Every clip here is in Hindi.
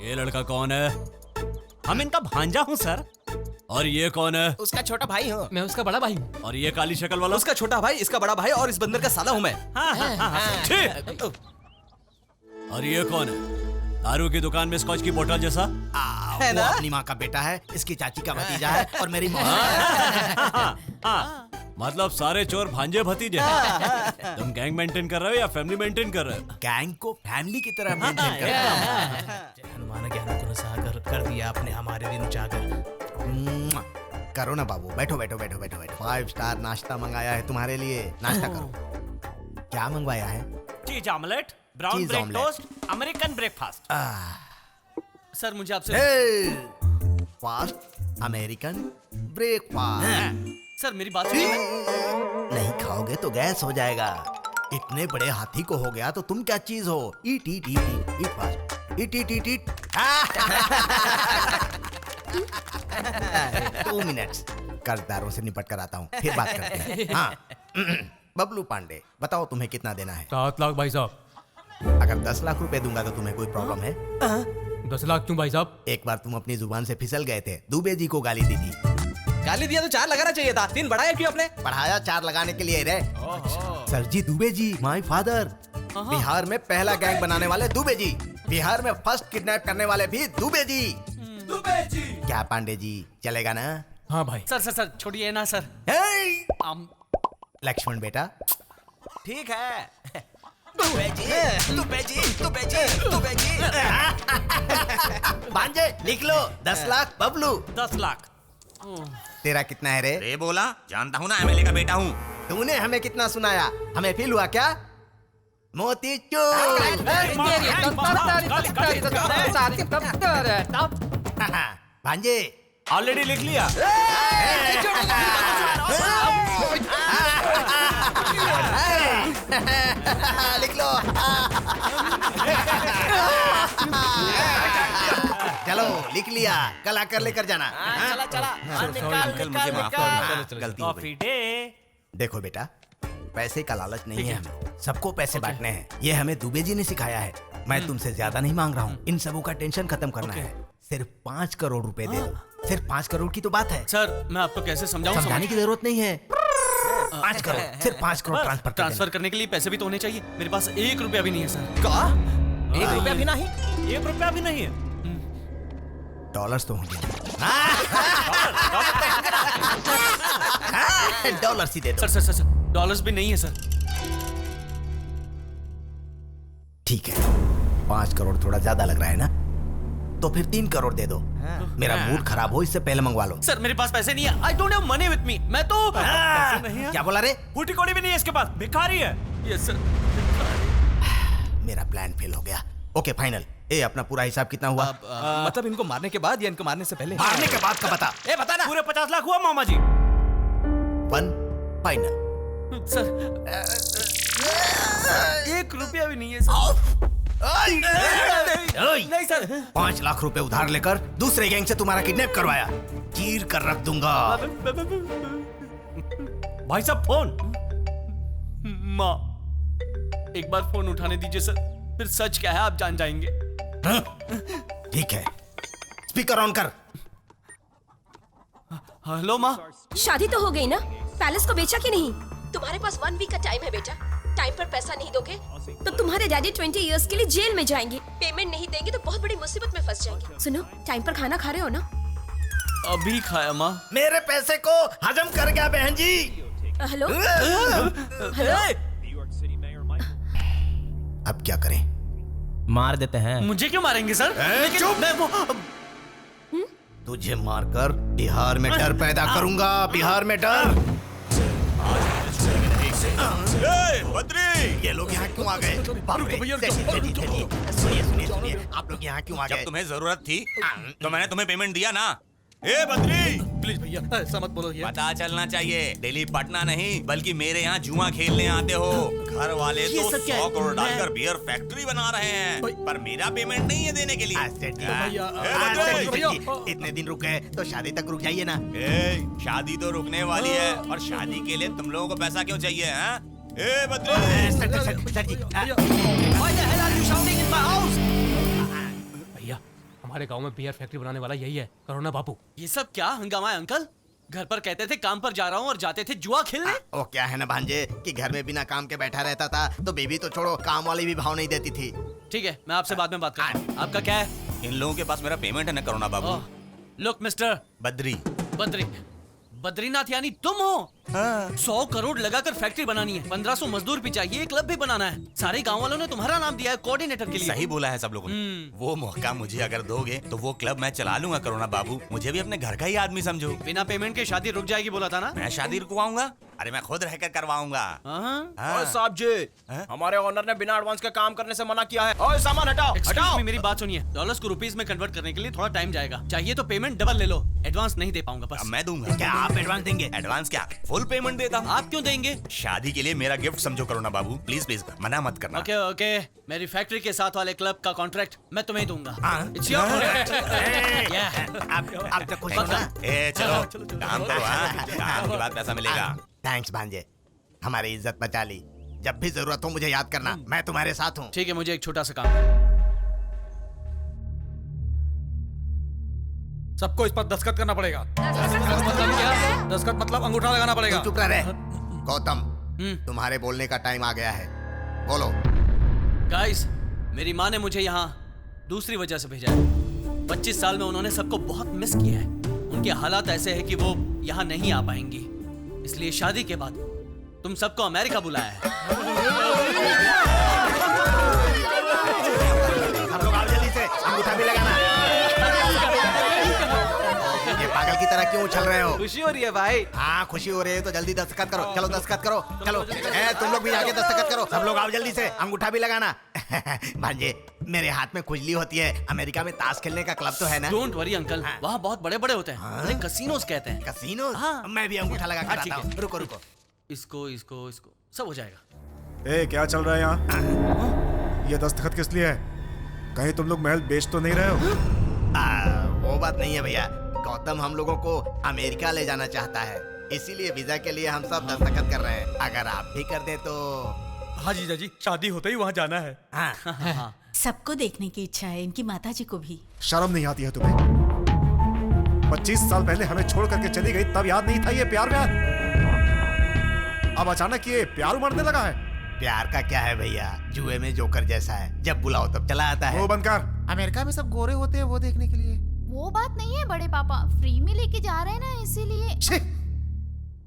ये लड़का कौन है? हम इनका भांजा हूँ सर। और ये कौन है? उसका छोटा भाई हूँ। मैं उसका बड़ा भाई हूँ। और ये काली शक्ल वाला? उसका छोटा भाई, इसका बड़ा भाई और इस बंदर का साला हूँ मैं। हाँ, ठीक। और ये कौन है? दारू की दुकान में स्कॉच की बोतल जैसा है ना? अपनी माँ का बेटा है, इसकी चाची का भतीजा है और मेरी मौसी। मतलब सारे चोर भांजे भतीजे हैं। तुम गैंग मेंटेन कर रहे हो या फैमिली मेंटेन कर रहे हो? गैंग को फैमिली की तरह मेंटेन करता हूँ। हनुमान ज्ञान गुण सागर कर दिया आपने हमारे दिन उजागर। करो ना बाबू, बैठो बैठो बैठो बैठो बैठो। 5 स्टार नाश्ता मंगाया है तुम्हारे लिए, नाश्ता करो। क्या मंगवाया है? चीज ऑमलेट, ब्राउन चीज bread omelette. Toast, American breakfast. Sir मुझे आपसे फास्ट अमेरिकन ब्रेकफास्ट। सर मेरी बात सुनिए। नहीं खाओगे तो गैस हो जाएगा। इतने बड़े हाथी को हो गया तो तुम क्या चीज हो? ईट ईट ईट ईट ईट फास्ट, ईट ईट ईट ईट। 2 मिनट्स, कर्जदारों से निपट कर आता हूँ, फिर बात करते हैं। हाँ बबलू पांडे, बताओ तुम्हें कितना देना है? 7 लाख भाई साहब। अगर 10 लाख रुपए दूंगा तो तुम्हें कोई प्रॉब्लम है? 10 लाख क्यों भाई साहब? एक बार तुम अपनी जुबान से फिसल गए थे, दुबे जी को गाली दी थी। गाली दिया तो 4 लगाना चाहिए था, 3 बढ़ाया क्यों आपने? बढ़ाया 4 लगाने के लिए रे। Sir ji Dubey ji, my father. Bihar में पहला गैंग बनाने वाले दुबे जी, बिहार में फर्स्ट किडनैप करने वाले भी दुबे जी। दुबे जी क्या पांडे जी, चलेगा ना? हाँ भाई। सर छोड़िए ना सर। लक्ष्मण बेटा ठीक है। दुबे जी, दुबे जी, दुबे जी, दुबे जी। भांजे लिख लो, 10 लाख बबलू। 10 लाख। तेरा कितना है रे? रे बोला, जानता हूँ ना एमएलए का बेटा हूँ। तूने हमें कितना सुनाया? हमें फील हुआ क्या? मोती चूर। भांजे ऑलरेडी लिख लिया। लिख लो। चलो लिख लिया, कल आकर लेकर जाना। चला अंकल मुझे माफ कर दो, गलती हो गई। Coffee day. देखो बेटा, पैसे का लालच नहीं है हमें, सबको पैसे बांटने हैं। ये हमें दुबे जी ने सिखाया है। मैं तुमसे ज्यादा नहीं मांग रहा हूँ, इन सबों का टेंशन खत्म करना है। सिर्फ 5 करोड़ रुपए दे दो। सिर्फ 5 करोड़ की तो बात है। सर मैं आपको कैसे समझाऊं? समझाने की जरूरत नहीं है। 5 करोड़, सिर्फ 5 करोड़ ट्रांसफर करने के लिए पैसे भी तो होने चाहिए। मेरे पास 1 रुपया भी नहीं है सर। का 1 रुपया भी नहीं? 1 रुपया भी नहीं है। डॉलर्स तो होंगे। डॉलर्स ही दे दो। सर डॉलर्स भी नहीं है सर। ठीक है, 5 करोड़ थोड़ा ज्यादा लग रहा है ना, तो फिर 3 करोड़ दे दो। मेरा मूड खराब हो, इससे पहले मंगवा लो। सर मेरे पास पैसे नहीं है। I don't have money with me. मैं तो पैसे नहीं है? क्या बोला रे? फूटी कोड़ी भी नहीं है इसके पास, भिखारी है। Yes sir. मेरा प्लान फेल हो गया। Okay final. ए अपना पूरा हिसाब कितना हुआ? मतलब इनको मारने के बाद या इनको मारने से पहले? मारने के बाद का बता। ए बता ना। पूरे 50 लाख हुआ मामा जी। 1 फाइनल। सर 1 रुपया भी नहीं है सर। नहीं सर। 5 लाख रुपए उधार लेकर दूसरे गैंग से तुम्हारा किडनैप करवाया, चीर कर रख दूंगा। भाई साहब फोन। माँ एक बार फोन उठाने दीजिए सर, फिर सच क्या है आप जान जाएंगे। हाँ? ठीक है, स्पीकर ऑन कर। हेलो माँ। शादी तो हो गई ना, पैलेस को बेचा कि नहीं? तुम्हारे पास 1 वीक का टाइम है बेटा। टाइम पर पैसा नहीं दोगे तो तुम्हारे डैडी 20 इयर्स के लिए जेल में जाएंगे। पेमेंट नहीं देंगे तो बहुत बड़ी मुसीबत में फंस जाएंगे। सुनो, टाइम पर खाना खा रहे हो ना? अभी खाया माँ। मेरे पैसे को हजम कर गया बहन जी। Hello hello. अब क्या करें? मार देते हैं। मुझे क्यों मारेंगे सर? लेकिन चुप! मैं वो तुझे मारकर बिहार में डर पैदा करूंगा, बिहार में डर। बद्री, ये लोग यहाँ क्यों आ गए? बाप रे, सुनिए, आप लोग यहाँ क्यों आ जब गए? तुम्हें जरूरत थी तो मैंने तुम्हें पेमेंट दिया ना। ए बद्री, प्लीज भैया ऐसा मत बोलो। पता चलना चाहिए दिल्ली पटना नहीं बल्कि मेरे यहाँ जुआ खेलने आते हो। घर वाले ये तो सब क्या है? 100 करोड़ डालकर बियर फैक्ट्री बना रहे हैं, पर मेरा पेमेंट नहीं है देने के लिए। इतने दिन रुक गए तो शादी तक रुक जाइए ना। ए, शादी तो रुकने वाली है और शादी के लिए तुम लोगों को पैसा क्यों चाहिए? हैं? ए बद्री, सर जी, भैया हमारे गांव में बियर फैक्ट्री बनाने वाला यही है, करुणा बाबू। ये सब क्या हंगामा है अंकल? घर पर कहते थे काम पर जा रहा हूँ और जाते थे जुआ खेलने। वो क्या है ना भांजे कि घर में बिना काम के बैठा रहता था तो बेबी तो छोड़ो, काम वाली भी भाव नहीं देती थी। ठीक है, मैं आपसे बाद में बात करता हूँ। आपका क्या है? इन लोगों के पास मेरा पेमेंट है ना करुणा बाबू। Look mister Badri. बद्रीनाथ यानी तुम हो? 100 करोड़ लगाकर फैक्ट्री बनानी है, 1500 मजदूर भी चाहिए, क्लब भी बनाना है। सारे गांव वालों ने तुम्हारा नाम दिया है कोऑर्डिनेटर के लिए। सही बोला है सब लोगों ने। वो मौका मुझे अगर दोगे तो वो क्लब मैं चला लूंगा करुणा बाबू। मुझे भी अपने घर का ही आदमी समझो। बिना पेमेंट के शादी रुक जाएगी बोला था ना? मैं शादी रुकवाऊंगा? अरे मैं खुद रहकर करवाऊंगा। हाँ। साहब जी, हमारे ओनर ने बिना एडवांस के काम करने से मना किया है। ओए सामान हटाओ, Excuse हटाओ। me, मेरी बात सुनिए। डॉलर्स को रुपीस में कन्वर्ट करने के लिए थोड़ा टाइम जाएगा। चाहिए तो पेमेंट डबल ले लो, एडवांस नहीं दे पाऊंगा बस। अब मैं दूंगा। क्या आप एडवांस देंगे? एडवांस क्या, फुल पेमेंट देता हूँ। आप क्यों देंगे? शादी के लिए मेरा गिफ्ट समझो करुणा बाबू, प्लीज प्लीज मना मत करना। ओके ओके, मेरी फैक्ट्री के साथ वाले क्लब का कॉन्ट्रैक्ट मैं तुम्हें दूंगा। हाँ? It's your project. Yeah. आप तो खुश हो ना? ए चलो काम करो। काम के बाद पैसा मिलेगा। थैंक्स भांजे, हमारी इज्जत बचा ली। जब भी जरूरत हो मुझे याद करना, मैं तुम्हारे साथ हूँ। ठीक है, मुझे एक छोटा सा काम है। सबको इस पर दस्तखत करना पड़ेगा। दस्तखत मतलब क्या? दस्तखत मतलब अंगूठा लगाना पड़ेगा। तू चुप रह। गौतम, तुम्हारे बोलने का टाइम आ गया है, बोलो। गाइस, मेरी माँ ने मुझे यहाँ दूसरी वजह से भेजा है। 25 साल में उन्होंने सबको बहुत मिस किया है। उनके हालात ऐसे हैं कि वो यहाँ नहीं आ पाएंगी, इसलिए शादी के बाद तुम सबको अमेरिका बुलाया है। हम लोग आओ जल्दी से, अंगूठा भी लगाना। ये पागल की तरह क्यों उछल रहे हो? खुशी हो रही है भाई। हाँ खुशी हो रही है तो जल्दी दस्तखत करो। चलो दस्तखत करो, चलो। तुम लोग भी आके दस्तखत करो। सब लोग आओ जल्दी से, अंगूठा भी लगाना। भांजे, मेरे हाथ में खुजली होती है। अमेरिका में ताश खेलने का क्लब तो है ना? डोंट वरी अंकल, वहाँ बहुत बड़े बड़े होते हैं। उन्हें कसिनोस कहते हैं। कसीनो? हाँ। मैं भी अंगूठा लगा कर ठीक आता है। हूँ। रुको रुको। इसको इसको इसको सब हो जाएगा। ए, क्या चल रहा है यहाँ? ये दस्तखत किस लिए है? कहीं तुम लोग महल बेच तो नहीं रहे हो? वो बात नहीं है भैया। गौतम हम लोगों को अमेरिका ले जाना चाहता है, इसीलिए वीजा के लिए हम सब दस्तखत कर रहे हैं। अगर आप भी कर दें तो। हाँ जीजा जी, शादी होते ही वहाँ जाना है। हाँ। सबको देखने की इच्छा है, इनकी माताजी को भी। शर्म नहीं आती है तुम्हें? 25 साल पहले हमें छोड़ करके चली गई, तब याद नहीं था ये प्यार व्यार? अब अचानक ये प्यार उमड़ने लगा है। प्यार का क्या है भैया, जुए में जोकर जैसा है, जब बुलाओ तब चला आता है। वो बनकर अमेरिका में सब गोरे होते हैं वो देखने के लिए। वो बात नहीं है बड़े पापा, फ्री में लेके जा रहे हैं ना, इसीलिए।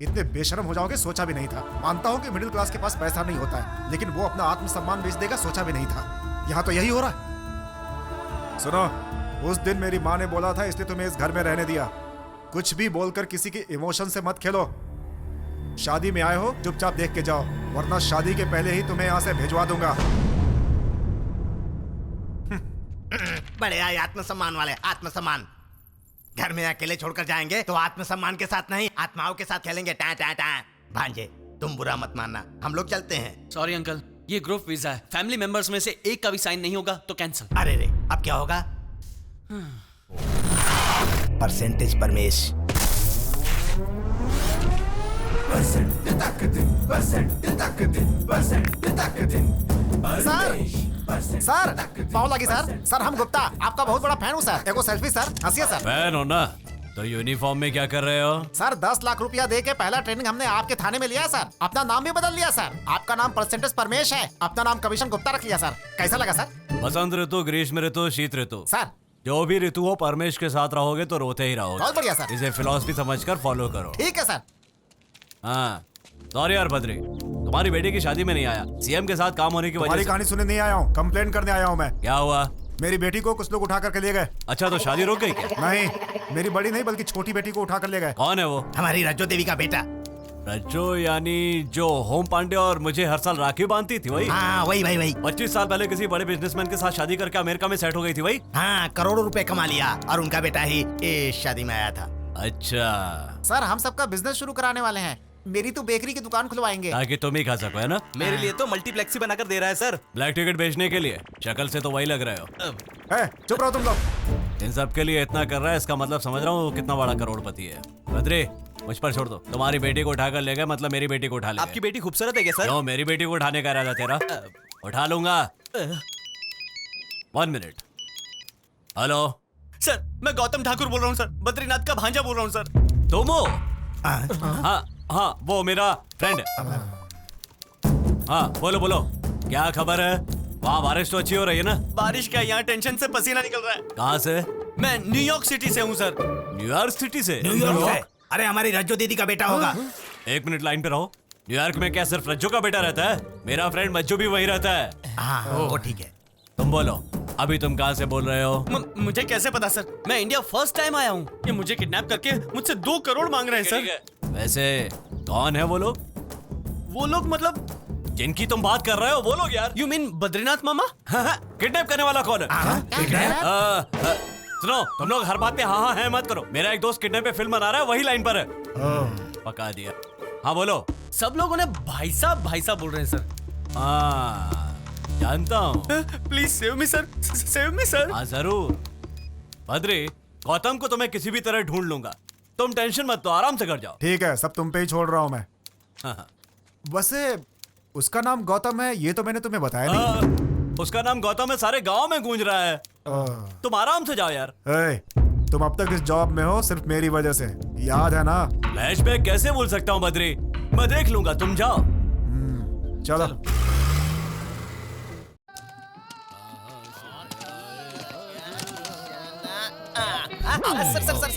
इतने बेशरम हो जाओगे सोचा भी नहीं था। मानता हूँ कि मिडिल क्लास के पास पैसा नहीं होता है, लेकिन वो अपना आत्मसम्मान बेच देगा सोचा भी नहीं था। यहाँ तो यही हो रहा है। सुनो, उस दिन मेरी माँ ने बोला था इसलिए तुम्हें इस घर में रहने दिया। कुछ भी बोलकर किसी के इमोशन से मत खेलो। शादी में आए हो, चुपचाप देख के जाओ, वरना शादी के पहले ही तुम्हें यहाँ से भिजवा दूंगा। बड़े आए आत्मसम्मान वाले, आत्मसम्मान। घर में अकेले छोड़कर जाएंगे तो आत्मसम्मान के साथ नहीं, आत्माओं के साथ खेलेंगे। टा टा टा। भांजे, तुम बुरा मत मानना, हम लोग चलते हैं। सॉरी अंकल, ये ग्रुप वीजा है। फैमिली मेंबर्स में से एक का भी साइन नहीं होगा तो कैंसिल। अरे रे, अब क्या होगा? परसेंटेज परमेश। सर, पाव लगी सर। सर, हम गुप्ता आपका बहुत बड़ा फैन हूँ सर। एगो सेल्फी सर, हंसिए सर। फैन हो ना तो यूनिफॉर्म में क्या कर रहे हो? सर 10 लाख रुपया दे के पहला ट्रेनिंग हमने आपके थाने में लिया सर। अपना नाम भी बदल लिया सर। आपका नाम परसेंटेज परमेश है, अपना नाम कमीशन गुप्ता रख लिया सर। कैसा लगा सर? बसंत ऋतु, ग्रीष्म ऋतु, शीत ऋतु, सर जो भी ऋतु हो परमेश के साथ रहोगे तो रोते ही रहोगे। बहुत बढ़िया सर। इसे फिलॉसफी समझकर फॉलो करो। ठीक है सर। हाँ, सॉरी यार बद्री, तुम्हारी बेटी की शादी में नहीं आया। सीएम के साथ काम होने की वजह तुम्हारी से। कहानी सुनने नहीं आया हूँ, कंप्लेन करने आया हूँ मैं। क्या हुआ? मेरी बेटी को कुछ लोग उठा करके ले गए। अच्छा, तो शादी रुक गई क्या? नहीं, मेरी बड़ी नहीं बल्कि छोटी बेटी को उठा कर ले गए। कौन है वो? हमारी रज्जो देवी का बेटा। रज्जो यानी जो होम पांडे और मुझे हर साल राखी बांधती थी वही? हाँ वही वही वही। 25 साल पहले किसी बड़े बिजनेसमैन के साथ शादी करके अमेरिका में सेट हो गई थी वही? हाँ, करोड़ों रुपए कमा लिया और उनका बेटा ही इस शादी में आया था। अच्छा, सर, हम सबका बिजनेस शुरू कराने वाले हैं। मेरी तो बेकरी की दुकान खुलवाएंगे ताकि तुम ही खा सको, है ना? मेरे लिए तो मल्टीप्लेक्स ही बनाकर दे रहा है सर। ब्लैक टिकट बेचने के लिए? शक्ल से तो वही लग रहे हो। चुप रहो तुम लोग। इन सब के लिए इतना कर रहा है, इसका मतलब समझ रहा हूँ कितना बड़ा करोड़पति है। बद्री, मुझ पर छोड़ दो। तुम्हारी बेटी को उठाकर ले गए मतलब मेरी बेटी को उठा ले। आपकी बेटी खूबसूरत है क्या सर? क्यों, मेरी बेटी को उठाने का इरादा तेरा? उठा लूंगा। 1 मिनट। हेलो, सर मैं गौतम ठाकुर बोल रहा हूँ सर, बद्रीनाथ का भांजा बोल रहा हूँ सर। तुम हो? हाँ हाँ, वो मेरा फ्रेंड है। हाँ बोलो बोलो, क्या खबर है? वहाँ बारिश तो अच्छी हो रही है ना? बारिश क्या, यहाँ टेंशन से पसीना निकल रहा है। कहाँ से? मैं न्यूयॉर्क सिटी से हूँ सर। न्यूयॉर्क सिटी से? न्यूयॉर्क से? अरे हमारी रज्जो दीदी का बेटा होगा। एक मिनट लाइन पे रहो। न्यूयॉर्क में क्या सिर्फ रज्जो का बेटा रहता है? मेरा फ्रेंड मज्जू भी वही रहता है। हाँ वो ठीक है। तुम बोलो, अभी तुम कहाँ से बोल रहे हो? मुझे कैसे पता सर, मैं इंडिया फर्स्ट टाइम आया हूँ। ये मुझे किडनैप करके मुझसे 2 करोड़ मांग रहे हैं सर। वैसे कौन है वो लोग? वो लोग मतलब जिनकी तुम बात कर रहे हो वो लोग यार। You mean Badrinath mama? Kidnap करने वाला कौन है? सुनो, तुम लोग हर बात पे हाँ हाँ है मत करो। मेरा एक दोस्त किडनैप पे फिल्म बना रहा है, वही लाइन पर है। पका दिया। हाँ बोलो। सब लोग उन्हें भाई साहब बोल रहे हैं सर। हाँ जानता हूँ। Please save me sir, save me sir. हाँ जरूर। बद्री, गौतम को तो मैं किसी भी तरह ढूंढ लूंगा, तुम टेंशन मत, तो आराम से कर जाओ। ठीक है, सब तुम पे ही छोड़ रहा हूँ मैं। वैसे उसका नाम गौतम है, ये तो मैंने तुम्हें बताया नहीं। उसका नाम गौतम है, सारे गांव में गूंज रहा है। तुम आराम से जाओ यार। तुम अब तक इस जॉब में हो सिर्फ मेरी वजह से, याद है ना? फ्लैशबैक कैसे भूल सकता हूँ बद्री, मैं देख लूंगा, तुम जाओ। चलो।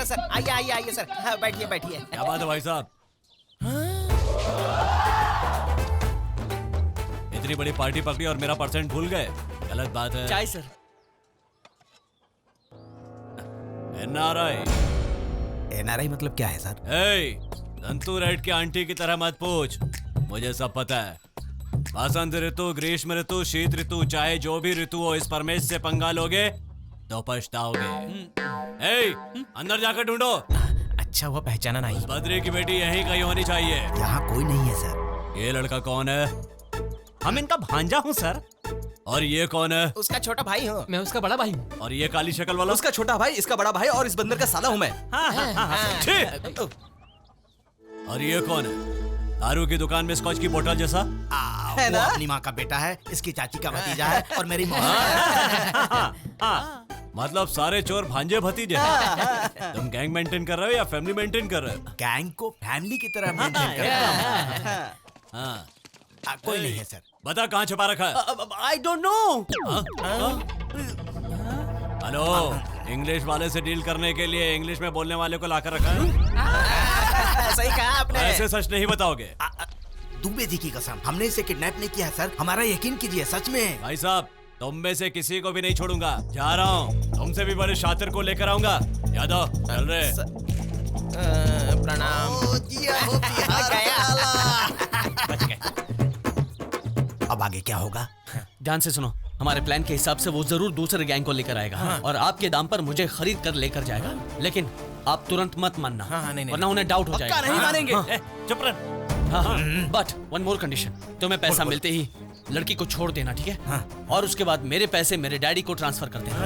सर आइए सर, हाँ, बैठिए। क्या बात है भाई साहब? इतनी बड़ी पार्टी पकड़ी और मेरा परसेंट भूल गए, गलत बात है। चाय सर। एनआरआई मतलब क्या है सर? संतू रेड की आंटी की तरह मत पूछ, मुझे सब पता है। बसंत ऋतु, ग्रीष्म ऋतु, शीत ऋतु, चाहे जो भी ऋतु हो, इस परमेश से पंगा लोगे तो पछताओगे। अंदर जाकर ढूंढो। अच्छा हुआ पहचाना नहीं। बद्री की बेटी यहीं कहीं होनी चाहिए। यहाँ कोई नहीं है सर। ये लड़का कौन है? हम इनका भांजा हूँ सर। और ये कौन है? उसका छोटा भाई हूँ। मैं उसका बड़ा भाई हूँ। और ये काली शक्ल वाला? उसका छोटा भाई, इसका बड़ा भाई, और इस बंदर का साला हूँ मैं। ठीक। और ये कौन है? दारू की दुकान में स्कॉच की बोतल जैसा? है ना? अपनी माँ का बेटा है, इसकी चाची का भतीजा है, और मेरी मौसी। मतलब सारे चोर भांजे भतीजे हैं। तुम गैंग मेंटेन कर रहे हो या फैमिली मेंटेन कर रहे हो? गैंग को फैमिली की तरह मेंटेन करता हूं। कोई नहीं है सर। बता कहाँ छुपा रखा है? I don't know. Hello, English वाले से डील करने के लिए इंग्लिश में बोलने वाले को लाकर रखा है। सही कहा आपने। ऐसे सच नहीं बताओगे? दुबे जी की कसम, हमने इसे किडनैप नहीं किया सर, हमारा यकीन कीजिए, सच में। भाई साहब, तुम में से किसी को भी नहीं छोड़ूंगा, जा रहा हूँ। तुमसे भी बड़े शातिर को लेकर आऊंगा। यादव चल रहे। प्रणाम। अब आगे क्या होगा? ध्यान से सुनो, हमारे प्लान के हिसाब से वो जरूर दूसरे गैंग को लेकर आएगा और आपके दाम पर मुझे खरीद कर लेकर जाएगा। लेकिन आप तुरंत मत मानना, वरना उन्हें डाउट हो जाएगा। नहीं मानेंगे। चुप रह। बट वन मोर कंडीशन, तुम्हें पैसा मिलते ही लड़की को छोड़ देना, ठीक है? और उसके बाद मेरे पैसे मेरे डैडी को ट्रांसफर कर देना।